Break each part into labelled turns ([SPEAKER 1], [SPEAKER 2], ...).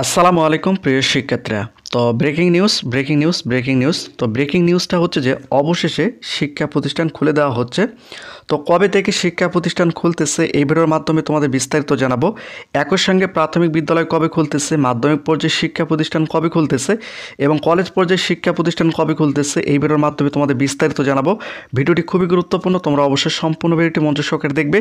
[SPEAKER 1] আসসালামু আলাইকুম প্রিয় শিক্ষার্থীরা। তো ব্রেকিং নিউজ। তো ব্রেকিং নিউজটা হচ্ছে যে অবশেষে শিক্ষা প্রতিষ্ঠান খুলে দেওয়া হচ্ছে। তো কবে থেকে শিক্ষা প্রতিষ্ঠান খুলতেছে এই ভিডিওর মাধ্যমে তোমাদের বিস্তারিত জানাবো। একই সঙ্গে প্রাথমিক বিদ্যালয় কবে খুলতেছে, মাধ্যমিক পর্যায়ে শিক্ষা প্রতিষ্ঠান কবে খুলতেছে এবং কলেজ পর্যায়ে শিক্ষা প্রতিষ্ঠান কবে খুলতেছে এই ভিডিওর মাধ্যমে তোমাদের বিস্তারিত জানাবো। ভিডিওটি খুবই গুরুত্বপূর্ণ, তোমরা অবশ্যই সম্পূর্ণ ভিডিওটি মনোযোগ সহকারে দেখবে।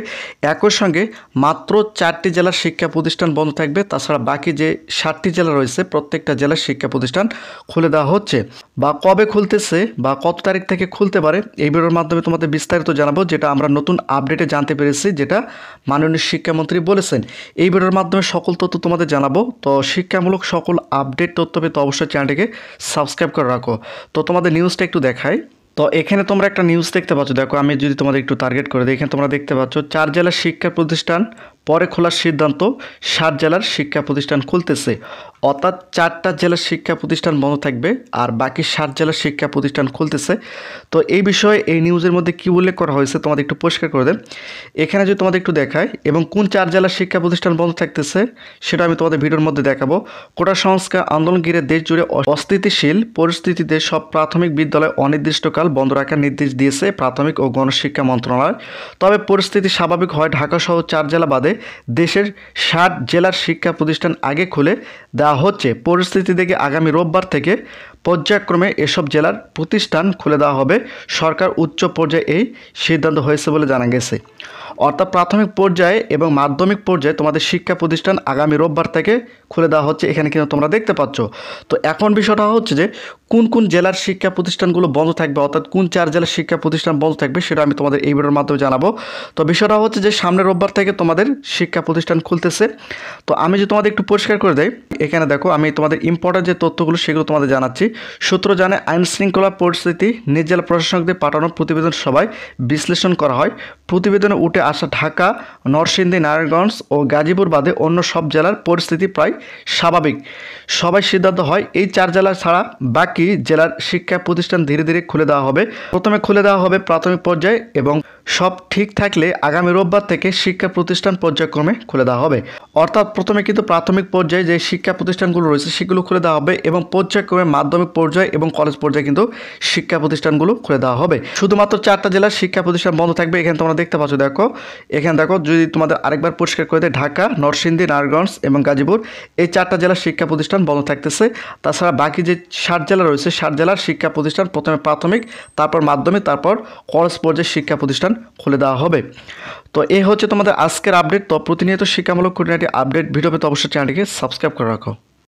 [SPEAKER 1] একই সঙ্গে মাত্র 4টি জেলার শিক্ষা প্রতিষ্ঠান বন্ধ থাকবে, তাছাড়া বাকি যে 7টি জেলা রয়েছে প্রত্যেকটা জেলার শিক্ষা প্রতিষ্ঠান খুলে দেওয়া হচ্ছে। বা কবে খুলতেছে বা কত তারিখ থেকে খুলতে পারে এই ভিডিওর মাধ্যমে তোমাদের বিস্তারিত জানাবো, যেটা আমরা নতুন আপডেটে জানতে পেরেছি, যেটা মাননীয় শিক্ষামন্ত্রী বলেছেন। এই ভিডিওর মাধ্যমে সকল তথ্য তোমাদের জানাবো। তো শিক্ষামূলক সকল আপডেট তথ্য পেতে অবশ্যই চ্যানেলটিকে সাবস্ক্রাইব করে রাখো। তো তোমাদের নিউজটা একটু দেখাই। তো এখানে তোমরা একটা নিউজ দেখতে পাচ্ছ, দেখো আমি যদি তোমাদের একটু টার্গেট করে দিই, এখানে তোমরা দেখতে পাচ্ছ 4 জেলার শিক্ষা প্রতিষ্ঠান পরে খোলার সিদ্ধান্ত, 7 জেলার শিক্ষা প্রতিষ্ঠান খুলতেছে। অর্থাৎ 4টা জেলার শিক্ষা প্রতিষ্ঠান বন্ধ থাকবে আর বাকি 7 জেলার শিক্ষা প্রতিষ্ঠান খুলতেছে। তো এই বিষয়ে এই নিউজের মধ্যে কী উল্লেখ করা হয়েছে তোমাদের একটু পরিষ্কার করে দেন। এখানে যদি তোমাদের একটু দেখায় এবং কোন 4 জেলার শিক্ষা প্রতিষ্ঠান বন্ধ থাকতেছে সেটা আমি তোমাদের ভিডিওর মধ্যে দেখাবো। কোটা সংস্কার আন্দোলন ঘিরে দেশ জুড়ে অস্থিতিশীল পরিস্থিতিতে সব প্রাথমিক বিদ্যালয় অনির্দিষ্টকাল বন্ধ রাখার নির্দেশ দিয়েছে প্রাথমিক ও গণশিক্ষা মন্ত্রণালয়। তবে পরিস্থিতি স্বাভাবিক হয় ঢাকা সহ 4 জেলা বাদে দেশের 7 জেলার শিক্ষা প্রতিষ্ঠান আগে খুলে দেওয়া হচ্ছে। পরিস্থিতি দেখে আগামী রোববার থেকে পর্যায়ক্রমে এসব জেলার প্রতিষ্ঠান খুলে দেওয়া হবে। সরকার উচ্চ পর্যায়ে এই সিদ্ধান্ত হয়েছে বলে জানা গেছে। অর্থাৎ প্রাথমিক পর্যায়ে এবং মাধ্যমিক পর্যায়ে তোমাদের শিক্ষা প্রতিষ্ঠান আগামী রোববার থেকে খুলে দেওয়া হচ্ছে, এখানে কিন্তু তোমরা দেখতে পাচ্ছ। তো এখন বিষয়টা হচ্ছে যে কোন কোন জেলার শিক্ষা প্রতিষ্ঠানগুলো বন্ধ থাকবে, অর্থাৎ কোন 4 জেলার শিক্ষা প্রতিষ্ঠান বন্ধ থাকবে সেটা আমি তোমাদের এই ভিডিওর মাধ্যমে জানাবো। তো বিষয়টা হচ্ছে যে সামনের রোববার থেকে তোমাদের শিক্ষা প্রতিষ্ঠান খুলতেছে। তো আমি যে তোমাদের একটু পরিষ্কার করে দেই, এখানে দেখো আমি তোমাদের ইম্পর্টেন্ট যে তথ্যগুলো সেগুলো তোমাদের জানাচ্ছি। সূত্র জানে আইন শৃঙ্খলা পরিস্থিতি নিজ জেলা প্রশাসকদের পাঠানো প্রতিবেদন সভায় বিশ্লেষণ করা হয়। প্রতিবেদনে উঠে আসা ঢাকা, নরসিংদী, নারায়ণগঞ্জ ও গাজীপুর বাদে অন্য সব জেলার পরিস্থিতি প্রায় স্বাভাবিক। সবাই সিদ্ধান্ত হয় এই 4 জেলা ছাড়া বাকি জেলার শিক্ষা প্রতিষ্ঠান ধীরে ধীরে খুলে দেওয়া হবে। প্রথমে খুলে দেওয়া হবে প্রাথমিক পর্যায়ে এবং সব ঠিক থাকলে আগামী রোববার থেকে শিক্ষা প্রতিষ্ঠান পর্যায়ক্রমে খুলে দেওয়া হবে। অর্থাৎ প্রথমে কিন্তু প্রাথমিক পর্যায়ে যে শিক্ষা প্রতিষ্ঠানগুলো রয়েছে সেগুলো খুলে দেওয়া হবে এবং পর্যায়ক্রমে মাধ্যমিক পর্যায়ে এবং কলেজ পর্যায়ে কিন্তু শিক্ষা প্রতিষ্ঠানগুলো খুলে দেওয়া হবে। শুধুমাত্র 4টা জেলার শিক্ষা প্রতিষ্ঠান বন্ধ থাকবে। এখানে তোমরা দেখতে পাচ্ছ, দেখো এখানে দেখো যদি তোমাদের আরেকবার পরিষ্কার করে দেয়, ঢাকা, নরসিংদী, নারায়ণগঞ্জ এবং গাজীপুর এই 4টা জেলার শিক্ষা প্রতিষ্ঠান বন্ধ থাকতেছে। তাছাড়া বাকি যে 7 জেলা রয়েছে 7 জেলার শিক্ষা প্রতিষ্ঠান প্রথমে প্রাথমিক, তারপর মাধ্যমিক, তারপর কলেজ পর্যায়ে শিক্ষা প্রতিষ্ঠান খুলে দেওয়া হবে। তো এই হচ্ছে তোমাদের আজকের আপডেট। তো প্রতিনিয়ত শিক্ষামূলক খুঁটিনাটি আপডেট ভিডিও পেতে অবশ্যই চ্যানেলটিকে সাবস্ক্রাইব করে রাখো।